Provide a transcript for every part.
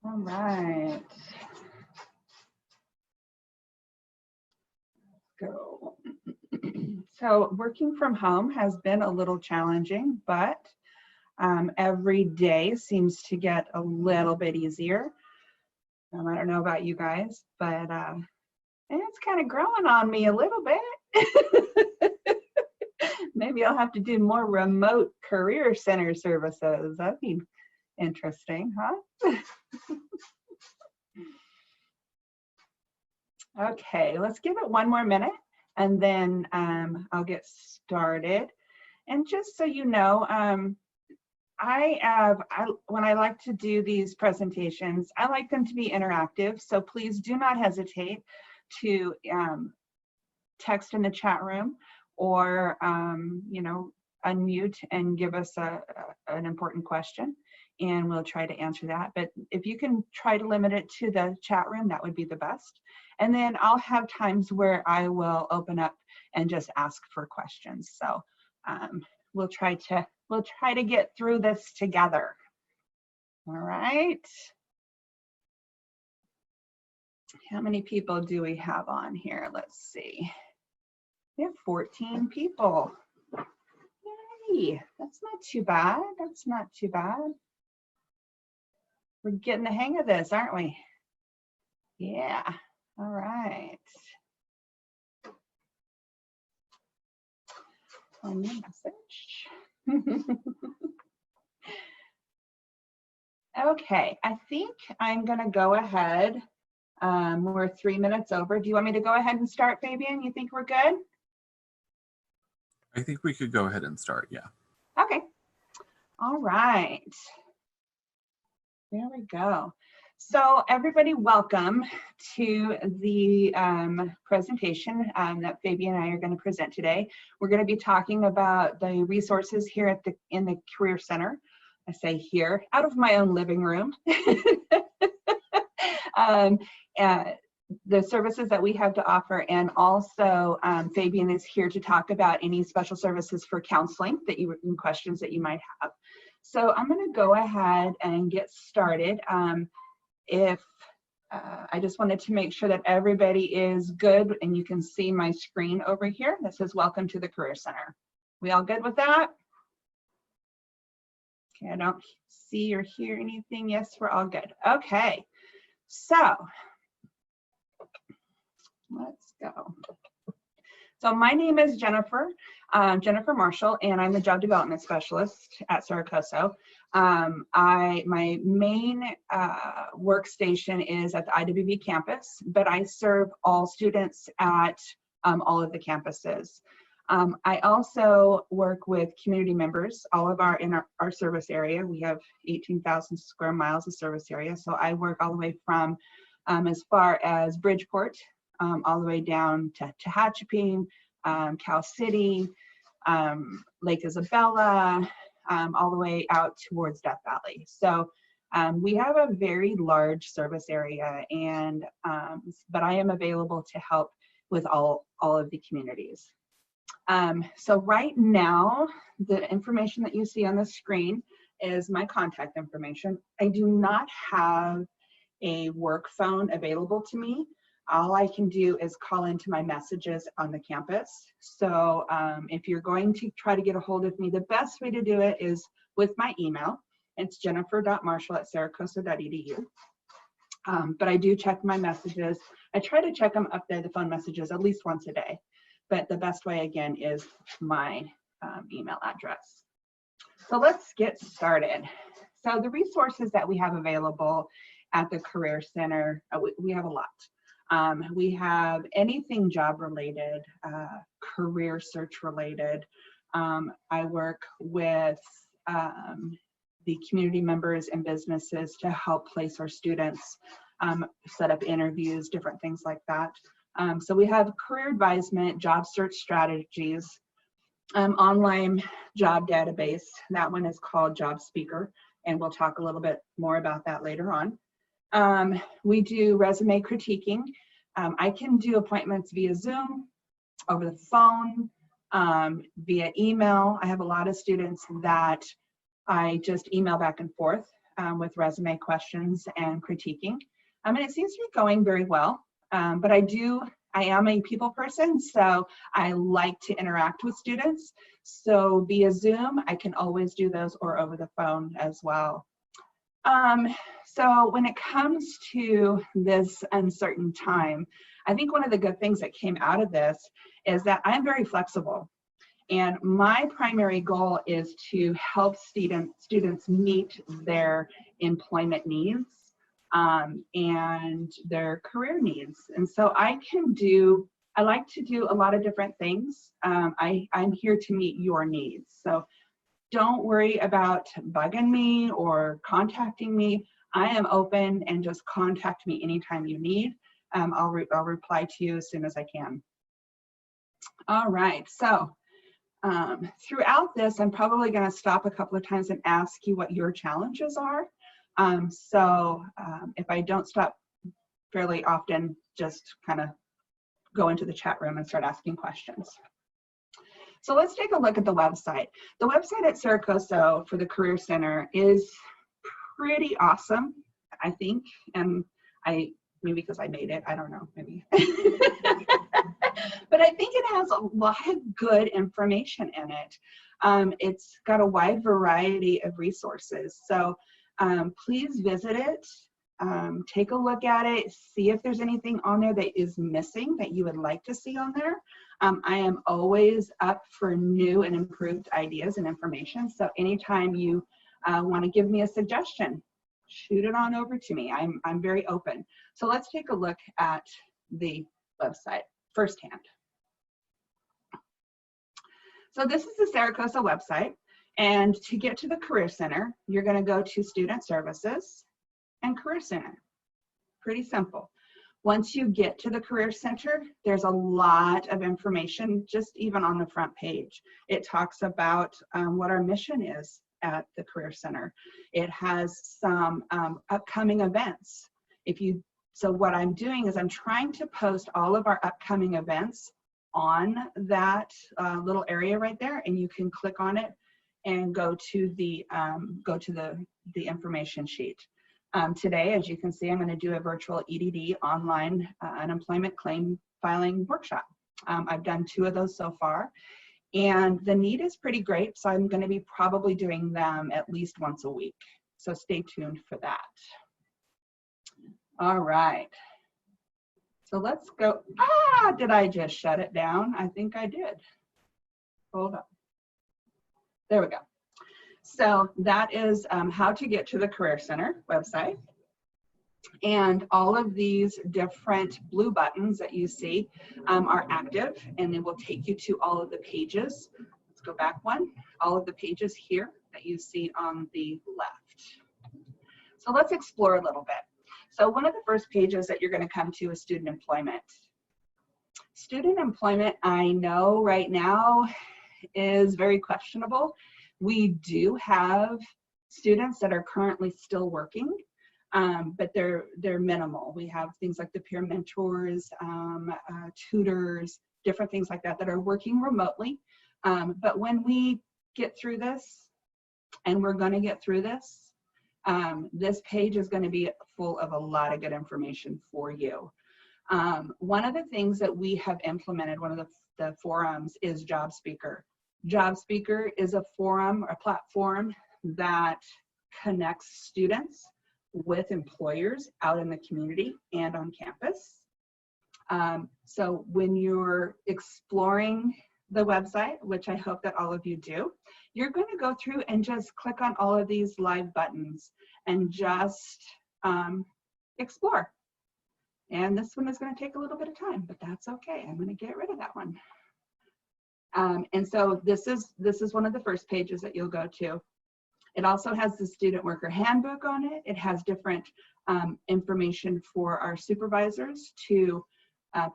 All right. Go. So working from home has been a little challenging, but every day seems to get a little bit easier. I don't know about you guys, but it's kind of growing on me a little bit. Maybe I'll have to do more remote career center services. That'd be interesting, huh? Okay, let's give it one more minute and then I'll get started. And just so you know, when I like to do these presentations, I like them to be interactive. So please do not hesitate to text in the chat room or, you know, unmute and give us an important question, and we'll try to answer that. But if you can try to limit it to the chat room, that would be the best. And then I'll have times where I will open up and just ask for questions. So we'll try to get through this together. All right. How many people do we have on here? Let's see. We have 14 people. Yay, that's not too bad. That's not too bad. We're getting the hang of this, aren't we? Yeah, all right. On your message. Okay, I think I'm gonna go ahead. We're 3 minutes over. Do you want me to go ahead and start, Fabian? You think we're good? I think we could go ahead and start, yeah. Okay, all right. There we go. So everybody, welcome to the presentation that Fabian and I are going to present today. We're going to be talking about the resources here in the Career Center. I say here, out of my own living room. The services that we have to offer, and also Fabian is here to talk about any special services for counseling and questions that you might have. So I'm going to go ahead and get started. I just wanted to make sure that everybody is good and you can see my screen over here that says welcome to the Career Center. We all good with that? Okay, I don't see or hear anything. Yes, we're all good. Okay, so let's go. So my name is Jennifer Marshall, and I'm the Job Development Specialist at Saracoso. My main workstation is at the IWB campus, but I serve all students at all of the campuses. I also work with community members, all of in our service area. We have 18,000 square miles of service area, so I work all the way from as far as Bridgeport, all the way down to Tehachapi, Cal City, Lake Isabella, all the way out towards Death Valley. So we have a very large service area, and but I am available to help with all of the communities. So right now, the information that you see on the screen is my contact information. I do not have a work phone available to me. All I can do is call into my messages on the campus. So if you're going to try to get a hold of me, the best way to do it is with my email. It's jennifer.marshall@saracoso.edu. But I do check my messages. I try to check them up there, the phone messages, at least once a day. But the best way, again, is my email address. So let's get started. So the resources that we have available at the Career Center, we have a lot. We have anything job related, career search related. I work with the community members and businesses to help place our students, set up interviews, different things like that. So we have career advisement, job search strategies, online job database. That one is called Job Speaker, and we'll talk a little bit more about that later on. We do resume critiquing. I can do appointments via Zoom, over the phone, via email. I have a lot of students that I just email back and forth. with resume questions and critiquing. And it seems to be going very well, but I am a people person, so I like to interact with students. So via Zoom, I can always do those, or over the phone as well. So when it comes to this uncertain time, I think one of the good things that came out of this is that I'm very flexible. And my primary goal is to help students meet their employment needs and their career needs. And so I like to do a lot of different things. I'm here to meet your needs. So don't worry about bugging me or contacting me. I am open, and just contact me anytime you need. I'll reply to you as soon as I can. All right, so throughout this, I'm probably going to stop a couple of times and ask you what your challenges are. If I don't stop fairly often, just kind of go into the chat room and start asking questions. So let's take a look at the website. The website at Saracoso for the Career Center is pretty awesome, I think. And maybe because I made it, I don't know, maybe. But I think it has a lot of good information in it. It's got a wide variety of resources. So please visit it, take a look at it, see if there's anything on there that is missing that you would like to see on there. I am always up for new and improved ideas and information. So anytime you want to give me a suggestion, shoot it on over to me. I'm very open. So let's take a look at the website firsthand. So this is the Saracoso website. And to get to the Career Center, you're going to go to Student Services and Career Center. Pretty simple. Once you get to the Career Center, there's a lot of information just even on the front page. It talks about what our mission is at the Career Center. It has some upcoming events. So what I'm doing is I'm trying to post all of our upcoming events on that little area right there, and you can click on it and go to the information sheet. Today, as you can see, I'm going to do a virtual EDD online unemployment claim filing workshop. I've done 2 of those so far, and the need is pretty great, so I'm going to be probably doing them at least once a week. So stay tuned for that. All right. So let's go. Did I just shut it down? I think I did. Hold on. There we go. So that is how to get to the Career Center website. And all of these different blue buttons that you see are active, and it will take you to all of the pages. Let's go back one. All of the pages here that you see on the left. So let's explore a little bit. So one of the first pages that you're going to come to is student employment. Student employment, I know right now, is very questionable. We do have students that are currently still working, but they're minimal. We have things like the peer mentors, tutors, different things like that are working remotely. But when we get through this, and we're going to get through this, this page is going to be full of a lot of good information for you. One of the things that we have implemented, one of the forums, is Job Speaker. Job Speaker is a forum or platform that connects students with employers out in the community and on campus. So when you're exploring the website, which I hope that all of you do, you're going to go through and just click on all of these live buttons and just explore. And this one is going to take a little bit of time, but that's okay. I'm going to get rid of that one. And so this is one of the first pages that you'll go to. It also has the student worker handbook on it. It has different information for our supervisors to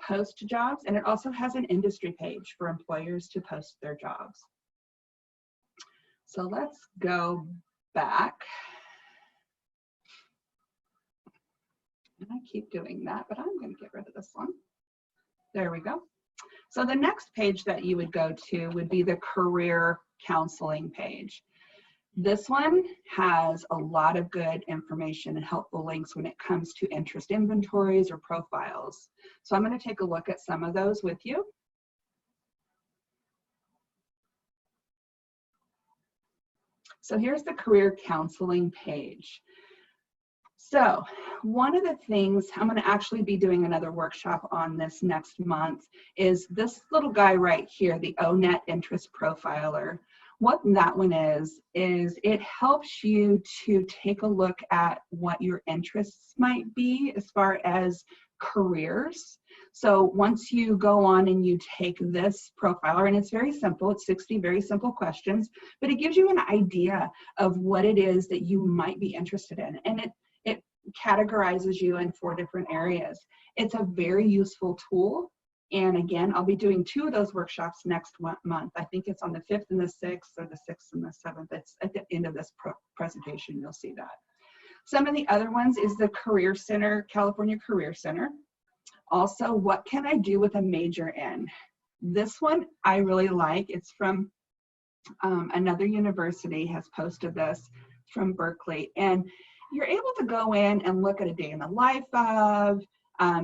post jobs, and it also has an industry page for employers to post their jobs. So let's go back. And I keep doing that, but I'm going to get rid of this one. There we go. So the next page that you would go to would be the career counseling page. This one has a lot of good information and helpful links when it comes to interest inventories or profiles. So I'm going to take a look at some of those with you. So here's the career counseling page. So one of the things, I'm going to actually be doing another workshop on this next month, is this little guy right here, the ONET Interest Profiler. What that one is it helps you to take a look at what your interests might be as far as careers. So once you go on and you take this profiler, and it's very simple, it's 60 very simple questions, but it gives you an idea of what it is that you might be interested in. And it categorizes you in 4 different areas. It's a very useful tool. And again, I'll be doing 2 of those workshops next month. I think it's on the 5th and the 6th, or the 6th and the 7th. It's at the end of this presentation, you'll see that. Some of the other ones is the Career Center, California Career Center. Also, what can I do with a major in? This one I really like. It's from another university has posted this, from Berkeley. And you're able to go in and look at a day in the life of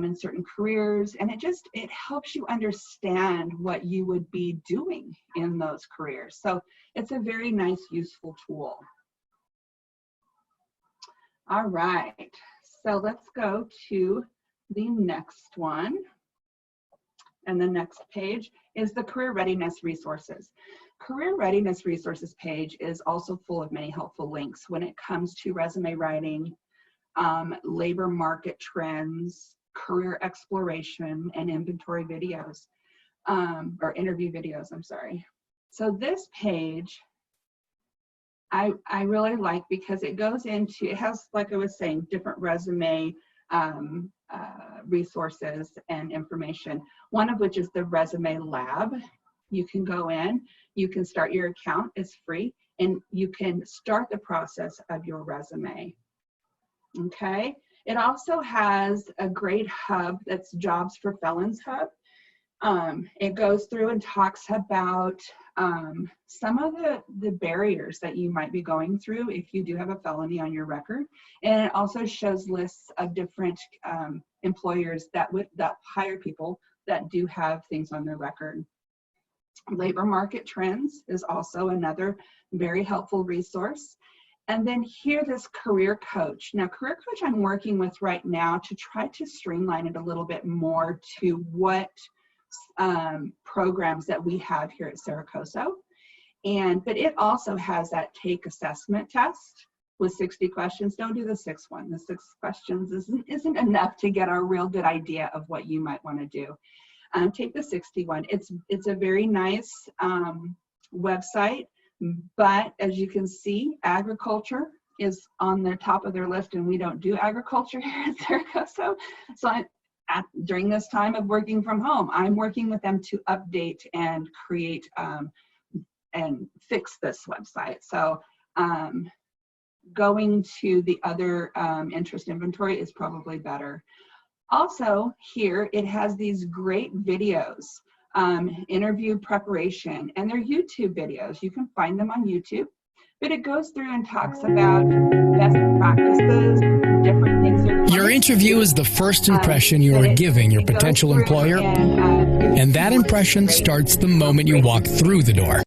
in certain careers, and it helps you understand what you would be doing in those careers. So it's a very nice, useful tool. All right, so let's go to the next one. And the next page is the Career Readiness Resources. Career Readiness Resources page is also full of many helpful links when it comes to resume writing, labor market trends, career exploration, and inventory videos, or interview videos, I'm sorry. So this page, I really like, because it goes into, it has, like I was saying, different resume resources and information, one of which is the Resume Lab. You can go in, you can start your account, it's free, and you can start the process of your resume. Okay, it also has a great hub that's Jobs for Felons Hub. It goes through and talks about some of the barriers that you might be going through if you do have a felony on your record. And it also shows lists of different employers that hire people that do have things on their record. Labor market trends is also another very helpful resource. And then here, this career coach. Now, career coach I'm working with right now to try to streamline it a little bit more to what programs that we have here at Saracoso. But it also has that take assessment test with 60 questions. Don't do the 6th one. The 6 questions isn't enough to get a real good idea of what you might want to do. Take the 61. It's a very nice website, but as you can see, agriculture is on the top of their list, and we don't do agriculture here at Saracoso. So during this time of working from home, I'm working with them to update and create and fix this website. So going to the other interest inventory is probably better. Also here, it has these great videos, interview preparation, and they're YouTube videos. You can find them on YouTube, but it goes through and talks about best practices, different things. Your interview is the first impression you are giving your potential employer, and that impression starts the moment you walk through the door.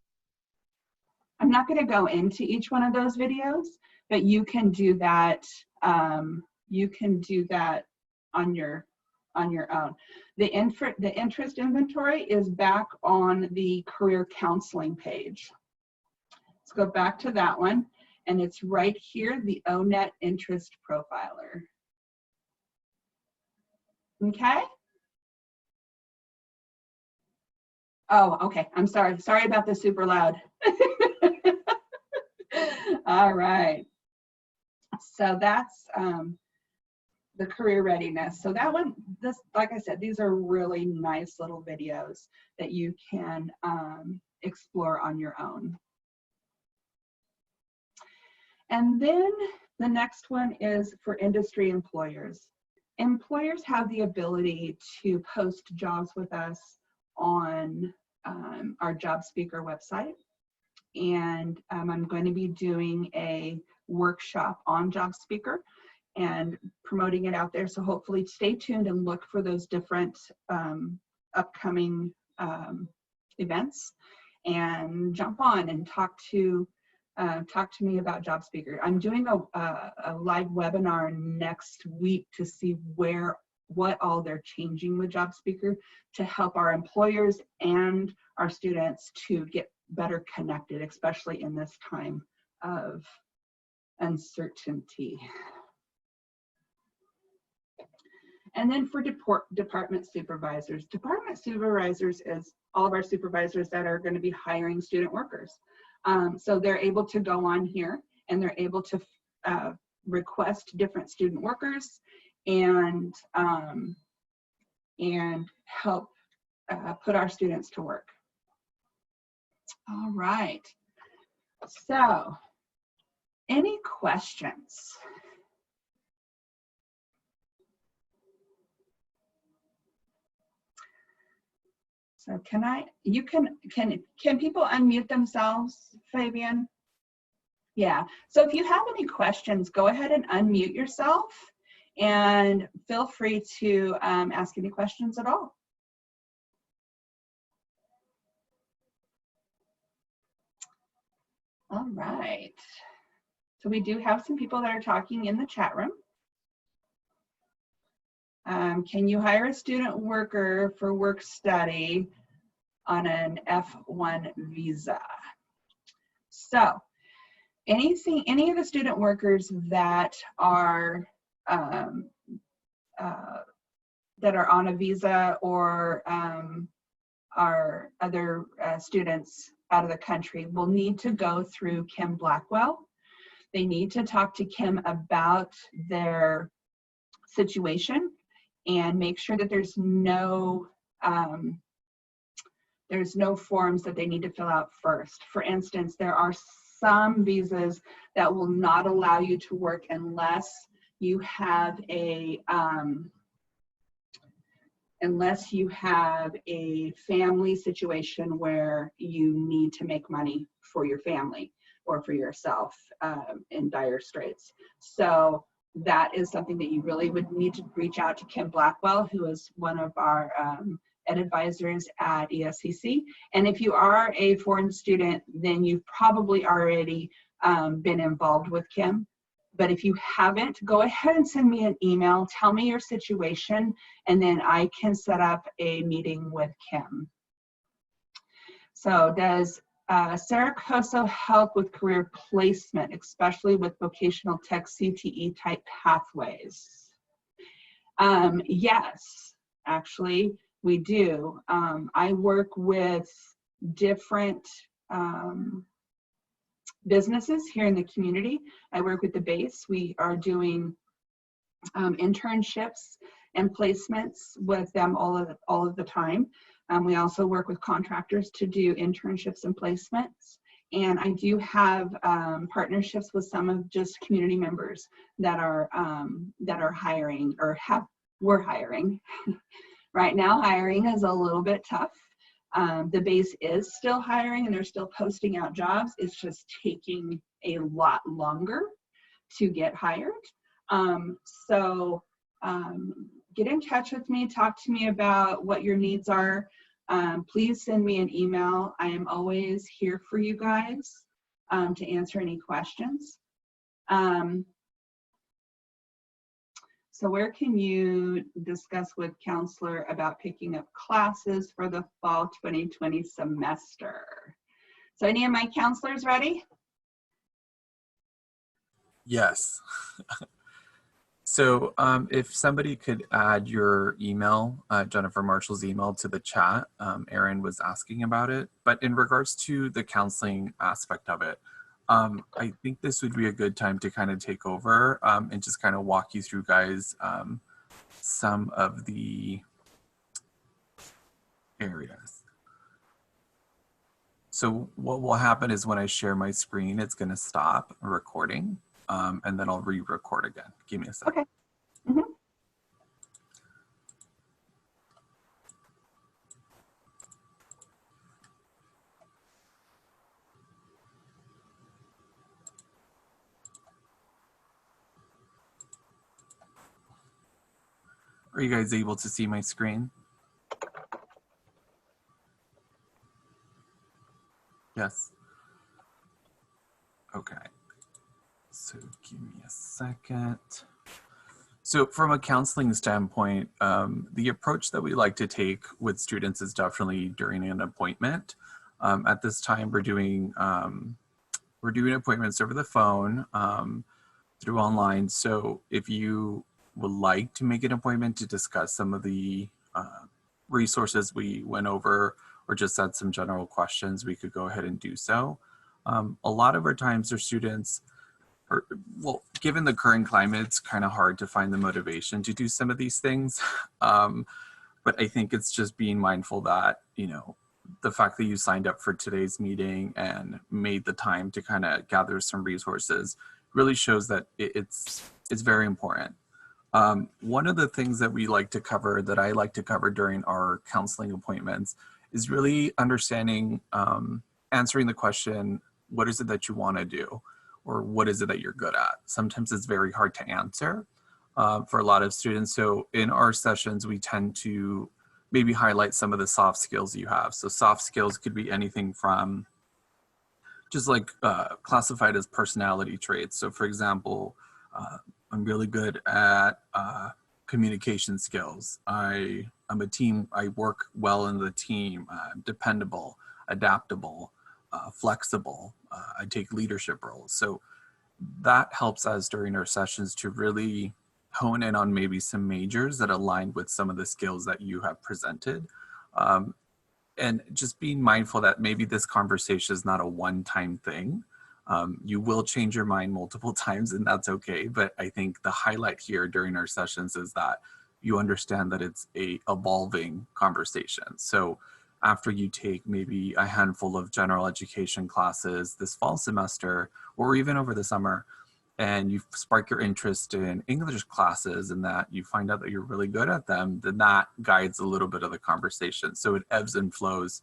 I'm not going to go into each one of those videos, but you can do that. You can do that on your own. The interest inventory is back on the career counseling page. Let's go back to that one, and it's right here, the ONET Interest Profiler. Okay. Oh, okay. I'm sorry. Sorry about the super loud. All right. So that's the career readiness. So that one, like I said, these are really nice little videos that you can explore on your own. And then the next one is for industry employers. Employers have the ability to post jobs with us on our job speaker website. and I'm going to be doing a workshop on Job Speaker and promoting it out there. So hopefully stay tuned and look for those different upcoming events, and jump on and talk to me about Job Speaker. I'm doing a live webinar next week to see what all they're changing with Job Speaker to help our employers and our students to get better connected, especially in this time of uncertainty. And then for department supervisors is all of our supervisors that are going to be hiring student workers. So they're able to go on here and they're able to request different student workers and help put our students to work. All right. So, any questions? So can people unmute themselves, Fabian? Yeah, so if you have any questions, go ahead and unmute yourself and feel free to ask any questions at all. All right, so we do have some people that are talking in the chat room. Can you hire a student worker for work study on an F1 visa? So any of the student workers that are on a visa or are other students out of the country will need to go through Kim Blackwell. They need to talk to Kim about their situation and make sure that there's no forms that they need to fill out first. For instance, there are some visas that will not allow you to work unless you have a family situation where you need to make money for your family or for yourself in dire straits. So that is something that you really would need to reach out to Kim Blackwell, who is one of our ed advisors at ESCC. And if you are a foreign student, then you've probably already been involved with Kim. But if you haven't, go ahead and send me an email, tell me your situation, and then I can set up a meeting with Kim. So does Saracoso help with career placement, especially with vocational tech CTE type pathways? Yes, actually, we do. I work with different businesses here in the community. I work with the base. We are doing internships and placements with them all of the time. We also work with contractors to do internships and placements. And I do have partnerships with some of just community members that are hiring or were hiring. Right now, hiring is a little bit tough. The base is still hiring and they're still posting out jobs. It's just taking a lot longer to get hired. Get in touch with me, talk to me about what your needs are. Please send me an email. I am always here for you guys to answer any questions. So where can you discuss with counselor about picking up classes for the fall 2020 semester? So any of my counselors ready? Yes. So if somebody could add your email, Jennifer Marshall's email, to the chat. Erin was asking about it. But in regards to the counseling aspect of it, I think this would be a good time to kind of take over and just kind of walk you through, guys, some of the areas. So what will happen is when I share my screen, it's going to stop recording. And then I'll re-record again. Give me a second. Okay. Mm-hmm. Are you guys able to see my screen? Yes. Okay. So give me a second. So from a counseling standpoint, the approach that we like to take with students is definitely during an appointment. At this time, we're doing appointments over the phone, through online. So if you would like to make an appointment to discuss some of the resources we went over, or just had some general questions, we could go ahead and do so. A lot of our times our students, well, given the current climate, it's kind of hard to find the motivation to do some of these things. But I think it's just being mindful that, you know, the fact that you signed up for today's meeting and made the time to kind of gather some resources really shows that it's very important. One of the things that we like to cover, that I like to cover during our counseling appointments, is really understanding, answering the question, what is it that you want to do? Or what is it that you're good at? Sometimes it's very hard to answer for a lot of students. So in our sessions, we tend to maybe highlight some of the soft skills you have. So soft skills could be anything from just like classified as personality traits. So for example, I'm really good at communication skills. I'm a team, I work well in the team. I'm dependable, adaptable, flexible. I take leadership roles. So that helps us during our sessions to really hone in on maybe some majors that align with some of the skills that you have presented. And just being mindful that maybe this conversation is not a one-time thing. You will change your mind multiple times, and that's okay. But I think the highlight here during our sessions is that you understand that it's a evolving conversation. So after you take maybe a handful of general education classes this fall semester, or even over the summer, and you spark your interest in English classes and that you find out that you're really good at them, then that guides a little bit of the conversation. So it ebbs and flows,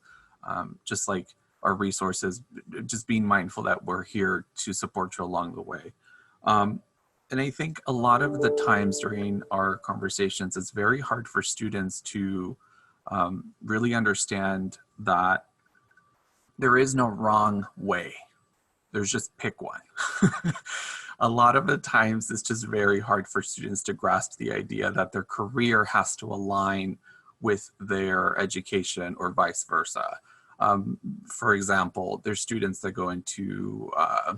just like our resources, just being mindful that we're here to support you along the way. And I think a lot of the times during our conversations, it's very hard for students to really understand that there is no wrong way. There's just pick one. A lot of the times it's just very hard for students to grasp the idea that their career has to align with their education or vice versa. For example, there's students that go into I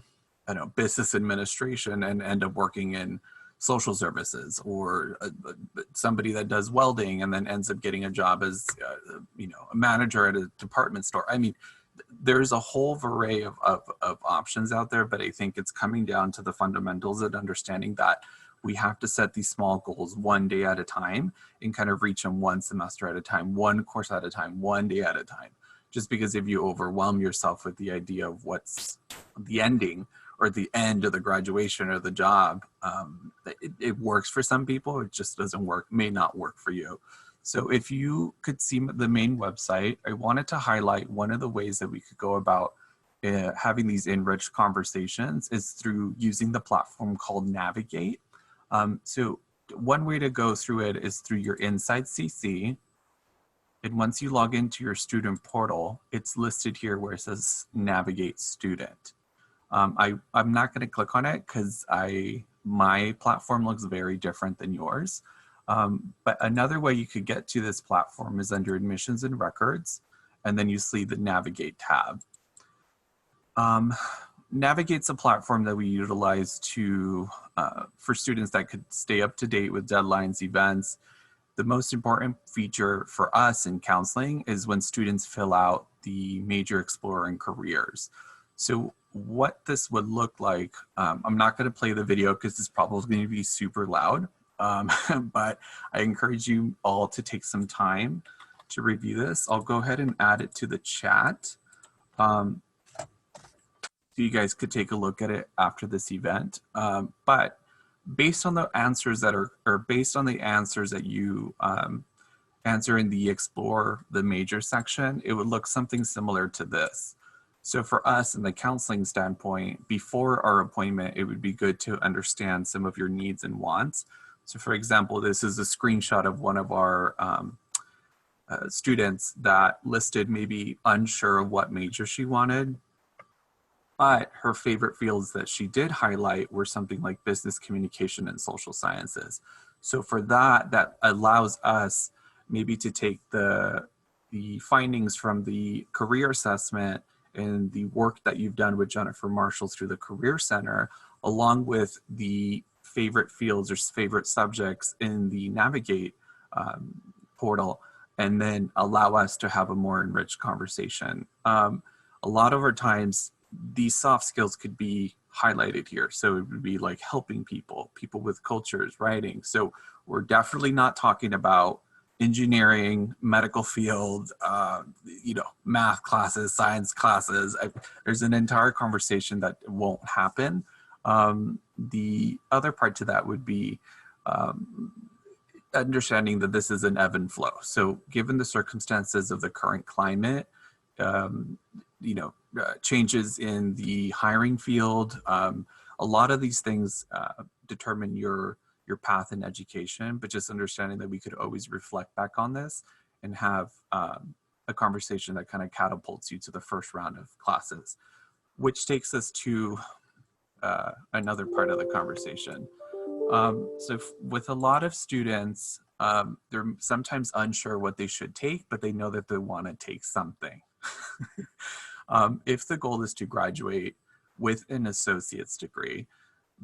don't know, business administration and end up working in social services, or somebody that does welding and then ends up getting a job as you know, a manager at a department store. I mean, there's a whole array of options out there, but I think it's coming down to the fundamentals and understanding that we have to set these small goals one day at a time and kind of reach them one semester at a time, one course at a time, one day at a time. Just because if you overwhelm yourself with the idea of what's the ending or the end of the graduation or the job, it works for some people, it just doesn't work, may not work for you. So if you could see the main website, I wanted to highlight one of the ways that we could go about having these enriched conversations is through using the platform called Navigate. So one way to go through it is through your Inside CC. And once you log into your student portal, it's listed here where it says Navigate Student. I'm not going to click on it because my platform looks very different than yours. But another way you could get to this platform is under Admissions and Records, and then you see the Navigate tab. Navigate's a platform that we utilize to for students that could stay up to date with deadlines, events. The most important feature for us in counseling is when students fill out the major Explorer in careers. So what this would look like, I'm not going to play the video because it's probably going to be super loud. But I encourage you all to take some time to review this. I'll go ahead and add it to the chat. So you guys could take a look at it after this event. But based on the answers that or based on the answers that you answer in the Explore the Major section, it would look something similar to this. So for us in the counseling standpoint, before our appointment, it would be good to understand some of your needs and wants. So for example, this is a screenshot of one of our students that listed maybe unsure of what major she wanted, but her favorite fields that she did highlight were something like business communication and social sciences. So for that, that allows us maybe to take the findings from the career assessment and the work that you've done with Jennifer Marshall through the Career Center, along with the favorite fields or favorite subjects in the Navigate portal, and then allow us to have a more enriched conversation. A lot of our times, these soft skills could be highlighted here. So it would be like helping people, people with cultures, writing. So we're definitely not talking about engineering, medical field, math classes, science classes. There's an entire conversation that won't happen. The other part to that would be understanding that this is an ebb and flow. So given the circumstances of the current climate, changes in the hiring field, a lot of these things determine your path in education, but just understanding that we could always reflect back on this and have a conversation that kind of catapults you to the first round of classes, which takes us to another part of the conversation. So with a lot of students, they're sometimes unsure what they should take, but they know that they want to take something. If the goal is to graduate with an associate's degree,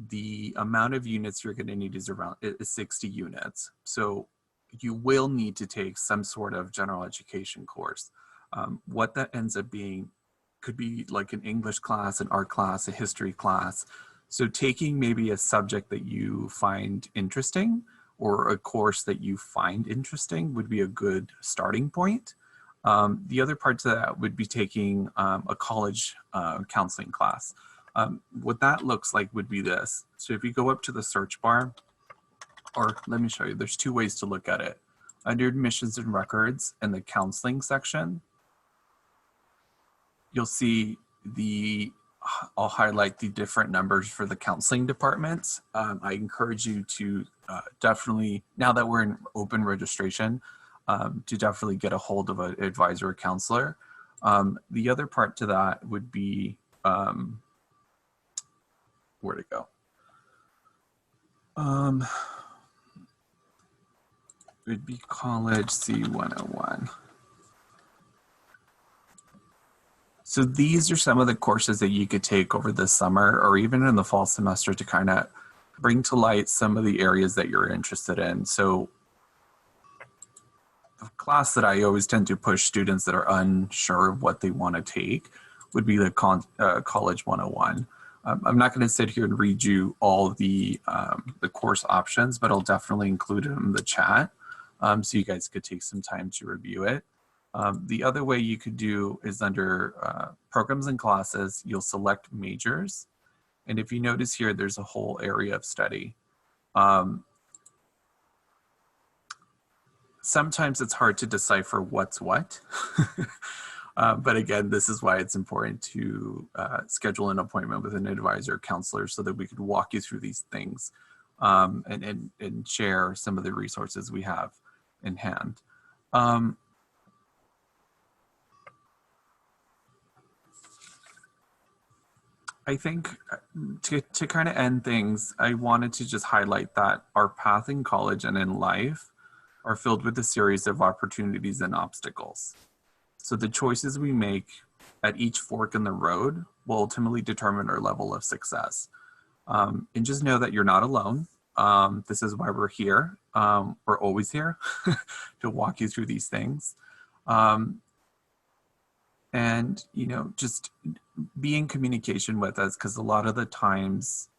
the amount of units you're going to need is around 60 units. So you will need to take some sort of general education course. What that ends up being could be like an English class, an art class, a history class. So taking maybe a subject that you find interesting or a course that you find interesting would be a good starting point. The other part to that would be taking a college counseling class. What that looks like would be this. So if you go up to the search bar, or let me show you, there's two ways to look at it. Under admissions and records in the counseling section, you'll see I'll highlight the different numbers for the counseling departments. I encourage you to definitely, now that we're in open registration, to definitely get a hold of an advisor or counselor. The other part to that would be, where to go? It would be College C101. So these are some of the courses that you could take over the summer or even in the fall semester to kind of bring to light some of the areas that you're interested in. So the class that I always tend to push students that are unsure of what they want to take would be the College 101. I'm not going to sit here and read you all the course options, but I'll definitely include them in the chat so you guys could take some time to review it. The other way you could do is under programs and classes, you'll select majors. And if you notice here, there's a whole area of study. Sometimes it's hard to decipher what's what. But again, this is why it's important to schedule an appointment with an advisor or counselor so that we could walk you through these things and share some of the resources we have in hand. I think to kind of end things, I wanted to just highlight that our path in college and in life are filled with a series of opportunities and obstacles. So the choices we make at each fork in the road will ultimately determine our level of success. And just know that you're not alone. This is why we're here. We're always here to walk you through these things. And, you know, just be in communication with us, because a lot of the times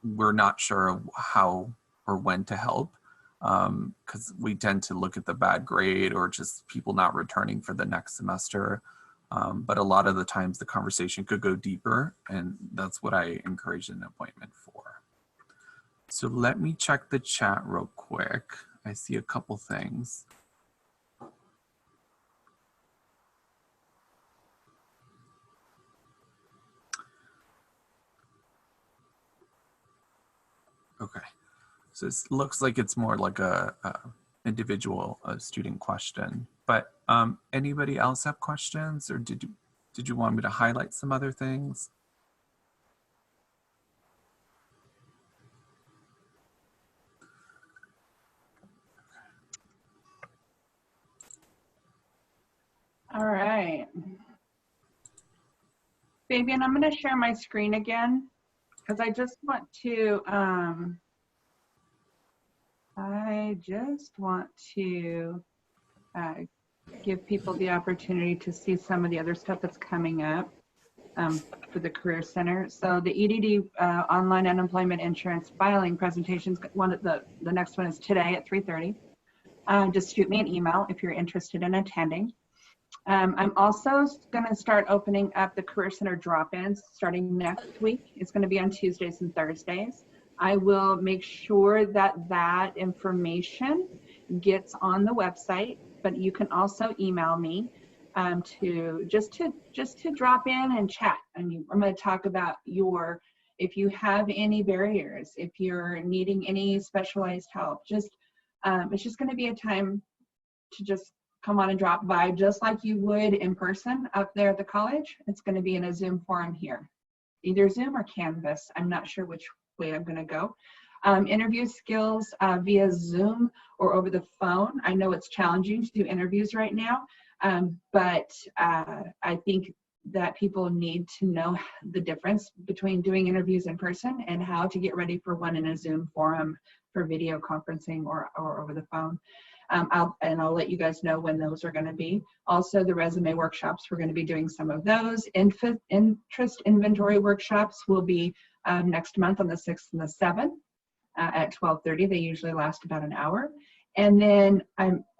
we're not sure of how or when to help, because we tend to look at the bad grade or just people not returning for the next semester. But a lot of the times the conversation could go deeper, and that's what I encourage an appointment for. So let me check the chat real quick. I see a couple things. Okay. So it looks like it's more like a individual student question. But anybody else have questions, or did you want me to highlight some other things? All right. Fabian, I'm going to share my screen again because I just want to give people the opportunity to see some of the other stuff that's coming up for the Career Center. So the EDD online unemployment insurance filing presentations, the next one is today at 3:30. Just shoot me an email if you're interested in attending. I'm also going to start opening up the Career Center drop-ins starting next week. It's going to be on Tuesdays and Thursdays. I will make sure that that information gets on the website, but you can also email me to drop in and chat. I mean, I'm going to talk about if you have any barriers, if you're needing any specialized help, it's just going to be a time to just come on and drop by just like you would in person up there at the college. It's going to be in a Zoom forum here, either Zoom or Canvas. I'm not sure which way I'm going to go. Interview skills via Zoom or over the phone. I know it's challenging to do interviews right now, but I think that people need to know the difference between doing interviews in person and how to get ready for one in a Zoom forum for video conferencing or over the phone. I'll let you guys know when those are going to be. Also, the resume workshops, we're going to be doing some of those. Interest inventory workshops will be next month on the 6th and the 7th at 12:30. They usually last about an hour. And then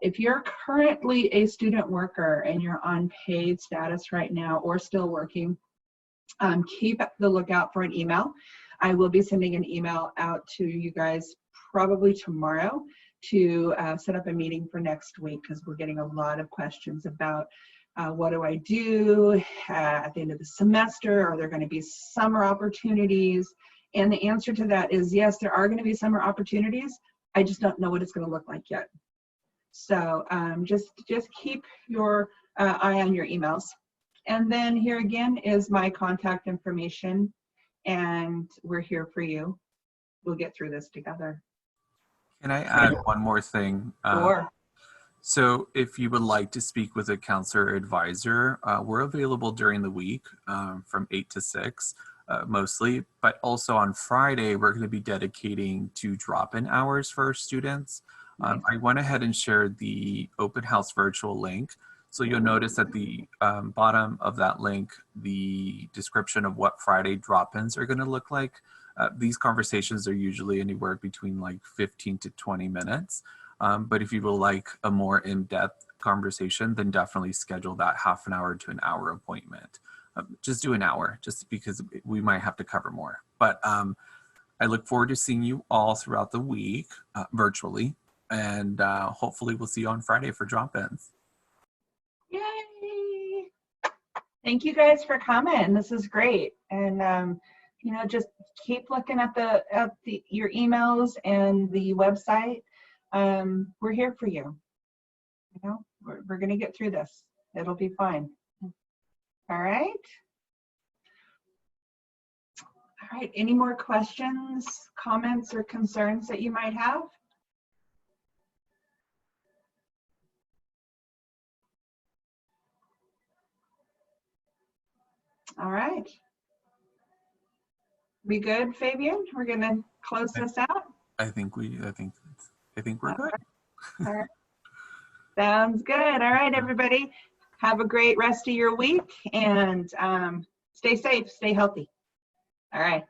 if you're currently a student worker and you're on paid status right now or still working, keep the lookout for an email. I will be sending an email out to you guys probably tomorrow to set up a meeting for next week, because we're getting a lot of questions about what do I do at the end of the semester? Are there going to be summer opportunities? And the answer to that is yes, there are going to be summer opportunities. I just don't know what it's going to look like yet. So just keep your eye on your emails. And then here again is my contact information, and we're here for you. We'll get through this together. Can I add one more thing? Sure. So if you would like to speak with a counselor or advisor, we're available during the week from 8 to 6 mostly, but also on Friday, we're going to be dedicating to drop-in hours for our students. Nice. I went ahead and shared the open house virtual link. So you'll notice at the bottom of that link, the description of what Friday drop-ins are going to look like. These conversations are usually anywhere between like 15 to 20 minutes. But if you would like a more in-depth conversation, then definitely schedule that half an hour to an hour appointment. Just do an hour, just because we might have to cover more. But I look forward to seeing you all throughout the week virtually. And hopefully we'll see you on Friday for drop-ins. Yay! Thank you guys for coming. This is great. And just keep looking at your emails and the website. We're here for you. We're going to get through this. It'll be fine. All right. All right. Any more questions, comments, or concerns that you might have? All right. We good, Fabian? We're gonna close this out. I think we're good. All right. Sounds good. All right, everybody. Have a great rest of your week, and stay safe, stay healthy. All right.